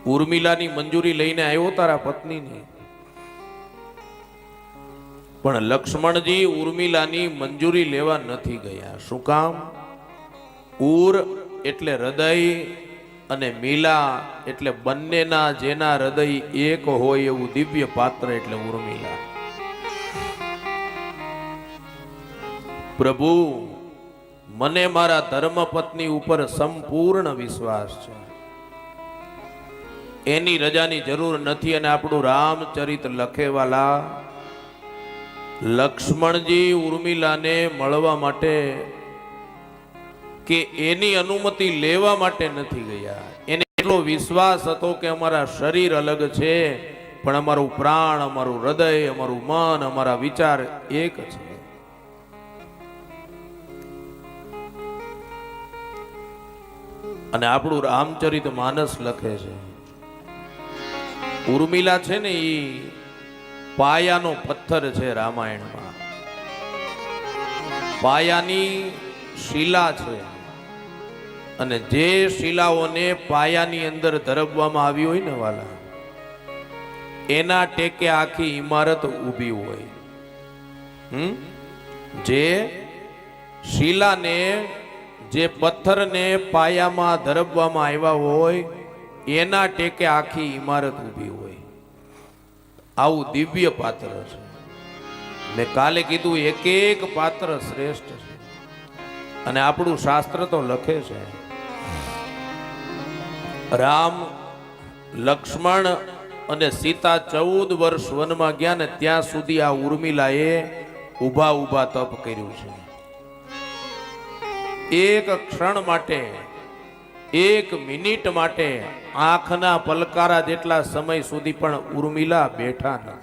ઉર્મિલાની મંજૂરી લઈને આવ્યો તારા પત્નીની, પણ લક્ષ્મણજી ઉર્મિલાની મંજૂરી લેવા નથી ગયા. શું કામ? ઉર એટલે હૃદય અને મિલા એટલે બંનેના જેના હૃદય એક હોય એવું દિવ્ય પાત્ર એટલે ઉર્મિલા. પ્રભુ, મને મારા ધર્મપત્ની ઉપર સંપૂર્ણ વિશ્વાસ છે, એની રજાની જરૂર નથી. અને આપણું રામચરિત લખેવાલા લક્ષ્મણજી ઉર્મિલાને મળવા માટે કે એની અનુમતિ લેવા માટે નથી ગયા. એને એટલો વિશ્વાસ હતો કે અમારા શરીર અલગ છે પણ અમારું પ્રાણ, અમારું હૃદય, અમારું મન, અમારા વિચાર એક છે. અને આપણું રામચરિત માનસ લખે છે, ઉર્મિલા છે ને એ પાયાનો પથ્થર છે. રામાયણમાં પાયાની શિલા છે, અને જે શિલાઓને પાયાની અંદર ધરબવામાં આવી હોય ને વાલા, એના ટેકે આખી ઇમારત ઊભી હોય. જે શિલાને, જે પથ્થરને પાયામાં ધરબવામાં આવ્યા હોય એના ટેકે આખી ઇમારત ઊભી હોય. આવું દિવ્ય પાત્ર છે. મેં કાલે કીધું એક એક પાત્ર શ્રેષ્ઠ છે. અને આપણું શાસ્ત્ર તો લખે છે, રામ, લક્ષ્મણ અને સીતા 14 વર્ષ વનમાં ગયા ને ત્યાં સુધી આ ઉર્મિલાએ ઊભા ઊભા તપ કર્યું છે. એક ક્ષણ માટે, એક મિનિટ માટે, આંખના પલકારા જેટલા સમય સુધી પણ ઉર્મિલા બેઠા નથી.